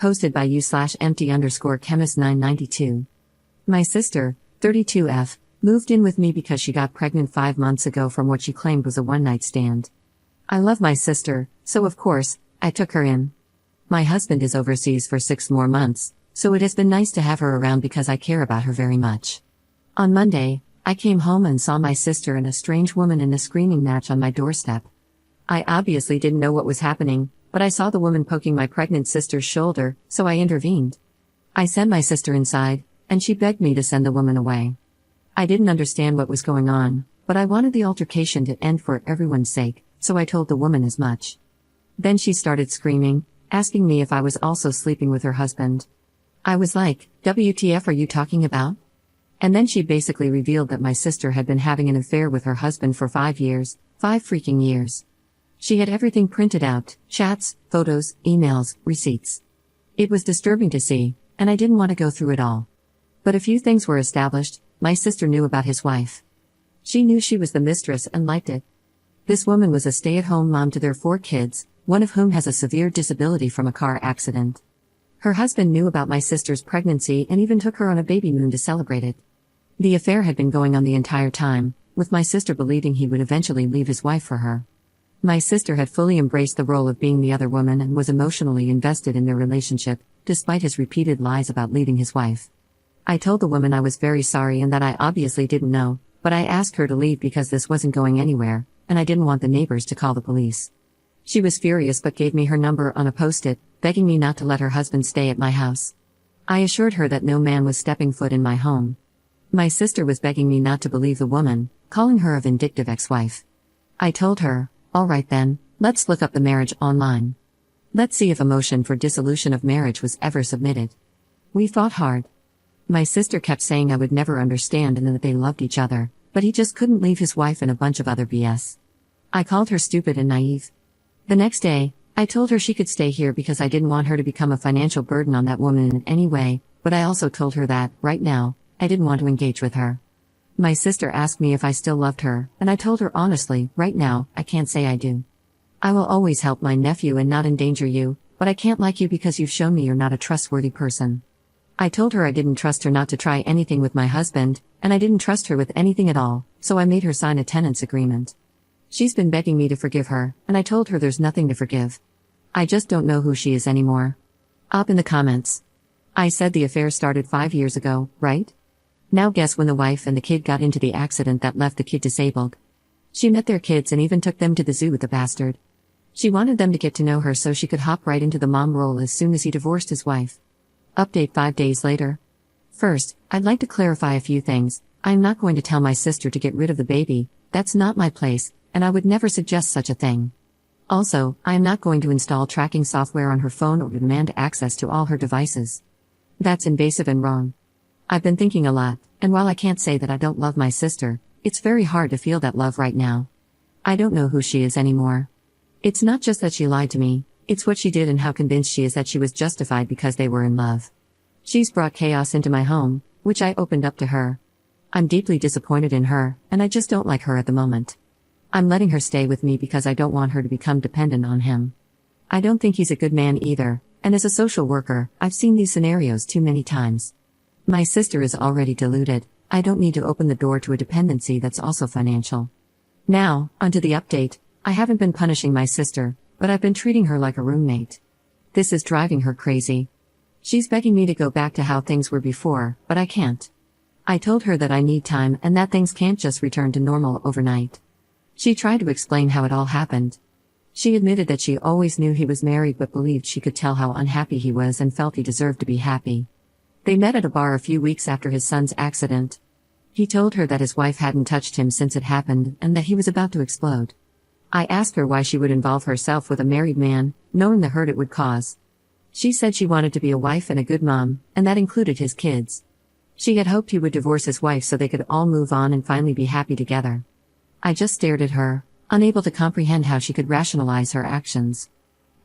Posted by u/empty_chemist992. My sister, 32F, moved in with me because she got pregnant 5 months ago from what she claimed was a one-night stand. I love my sister, so of course, I took her in. My husband is overseas for 6 more months, so it has been nice to have her around because I care about her very much. On Monday, I came home and saw my sister and a strange woman in a screaming match on my doorstep. I obviously didn't know what was happening, but I saw the woman poking my pregnant sister's shoulder, so I intervened. I sent my sister inside, and she begged me to send the woman away. I didn't understand what was going on, but I wanted the altercation to end for everyone's sake, so I told the woman as much. Then she started screaming, asking me if I was also sleeping with her husband. I was like, WTF are you talking about? And then she basically revealed that my sister had been having an affair with her husband for 5 years, 5 freaking years. She had everything printed out, chats, photos, emails, receipts. It was disturbing to see, and I didn't want to go through it all. But a few things were established. My sister knew about his wife. She knew she was the mistress and liked it. This woman was a stay-at-home mom to their 4 kids, one of whom has a severe disability from a car accident. Her husband knew about my sister's pregnancy and even took her on a baby moon to celebrate it. The affair had been going on the entire time, with my sister believing he would eventually leave his wife for her. My sister had fully embraced the role of being the other woman and was emotionally invested in their relationship, despite his repeated lies about leaving his wife. I told the woman I was very sorry and that I obviously didn't know, but I asked her to leave because this wasn't going anywhere, and I didn't want the neighbors to call the police. She was furious but gave me her number on a post-it, begging me not to let her husband stay at my house. I assured her that no man was stepping foot in my home. My sister was begging me not to believe the woman, calling her a vindictive ex-wife. I told her, all right then, let's look up the marriage online. Let's see if a motion for dissolution of marriage was ever submitted. We fought hard. My sister kept saying I would never understand and that they loved each other, but he just couldn't leave his wife and a bunch of other BS. I called her stupid and naive. The next day, I told her she could stay here because I didn't want her to become a financial burden on that woman in any way, but I also told her that, right now, I didn't want to engage with her. My sister asked me if I still loved her, and I told her honestly, right now, I can't say I do. I will always help my nephew and not endanger you, but I can't like you because you've shown me you're not a trustworthy person. I told her I didn't trust her not to try anything with my husband, and I didn't trust her with anything at all, so I made her sign a tenants agreement. She's been begging me to forgive her, and I told her there's nothing to forgive. I just don't know who she is anymore. Up in the comments. I said the affair started 5 years ago, right? Now guess when the wife and the kid got into the accident that left the kid disabled. She met their kids and even took them to the zoo with the bastard. She wanted them to get to know her so she could hop right into the mom role as soon as he divorced his wife. Update 5 days later. First, I'd like to clarify a few things. I'm not going to tell my sister to get rid of the baby, that's not my place, and I would never suggest such a thing. Also, I am not going to install tracking software on her phone or demand access to all her devices. That's invasive and wrong. I've been thinking a lot, and while I can't say that I don't love my sister, it's very hard to feel that love right now. I don't know who she is anymore. It's not just that she lied to me, it's what she did and how convinced she is that she was justified because they were in love. She's brought chaos into my home, which I opened up to her. I'm deeply disappointed in her, and I just don't like her at the moment. I'm letting her stay with me because I don't want her to become dependent on him. I don't think he's a good man either, and as a social worker, I've seen these scenarios too many times. My sister is already deluded, I don't need to open the door to a dependency that's also financial. Now, onto the update. I haven't been punishing my sister, but I've been treating her like a roommate. This is driving her crazy. She's begging me to go back to how things were before, but I can't. I told her that I need time and that things can't just return to normal overnight. She tried to explain how it all happened. She admitted that she always knew he was married but believed she could tell how unhappy he was and felt he deserved to be happy. They met at a bar a few weeks after his son's accident. He told her that his wife hadn't touched him since it happened and that he was about to explode. I asked her why she would involve herself with a married man, knowing the hurt it would cause. She said she wanted to be a wife and a good mom, and that included his kids. She had hoped he would divorce his wife so they could all move on and finally be happy together. I just stared at her, unable to comprehend how she could rationalize her actions.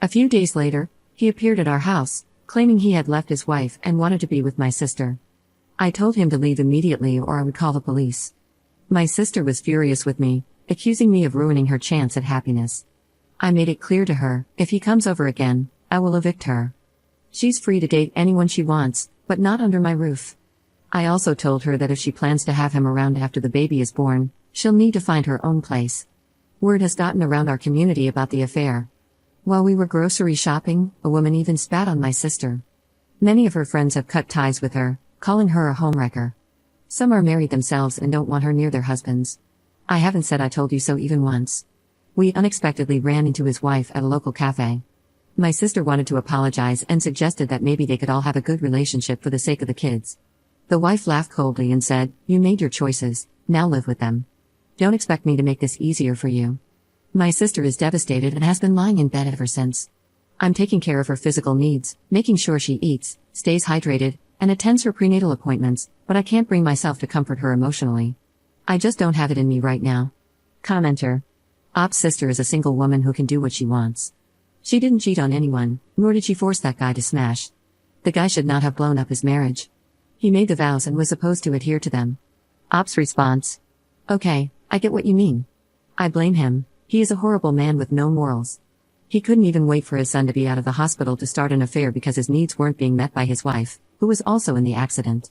A few days later, he appeared at our house, claiming he had left his wife and wanted to be with my sister. I told him to leave immediately or I would call the police. My sister was furious with me, accusing me of ruining her chance at happiness. I made it clear to her, if he comes over again, I will evict her. She's free to date anyone she wants, but not under my roof. I also told her that if she plans to have him around after the baby is born, she'll need to find her own place. Word has gotten around our community about the affair. While we were grocery shopping, a woman even spat on my sister. Many of her friends have cut ties with her, calling her a homewrecker. Some are married themselves and don't want her near their husbands. I haven't said I told you so even once. We unexpectedly ran into his wife at a local cafe. My sister wanted to apologize and suggested that maybe they could all have a good relationship for the sake of the kids. The wife laughed coldly and said, "You made your choices, now live with them. Don't expect me to make this easier for you." My sister is devastated and has been lying in bed ever since. I'm taking care of her physical needs, making sure she eats, stays hydrated, and attends her prenatal appointments, but I can't bring myself to comfort her emotionally. I just don't have it in me right now. Commenter. Op's sister is a single woman who can do what she wants. She didn't cheat on anyone, nor did she force that guy to smash. The guy should not have blown up his marriage. He made the vows and was supposed to adhere to them. Op's response. Okay, I get what you mean. I blame him. He is a horrible man with no morals. He couldn't even wait for his son to be out of the hospital to start an affair because his needs weren't being met by his wife, who was also in the accident.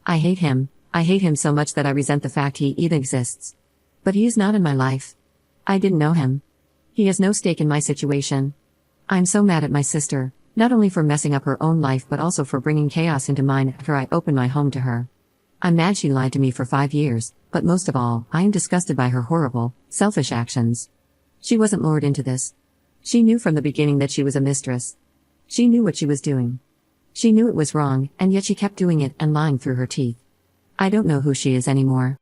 I hate him. I hate him so much that I resent the fact he even exists. But he is not in my life. I didn't know him. He has no stake in my situation. I'm so mad at my sister, not only for messing up her own life but also for bringing chaos into mine after I opened my home to her. I'm mad she lied to me for 5 years, but most of all, I am disgusted by her horrible, selfish actions. She wasn't lured into this. She knew from the beginning that she was a mistress. She knew what she was doing. She knew it was wrong, and yet she kept doing it and lying through her teeth. I don't know who she is anymore.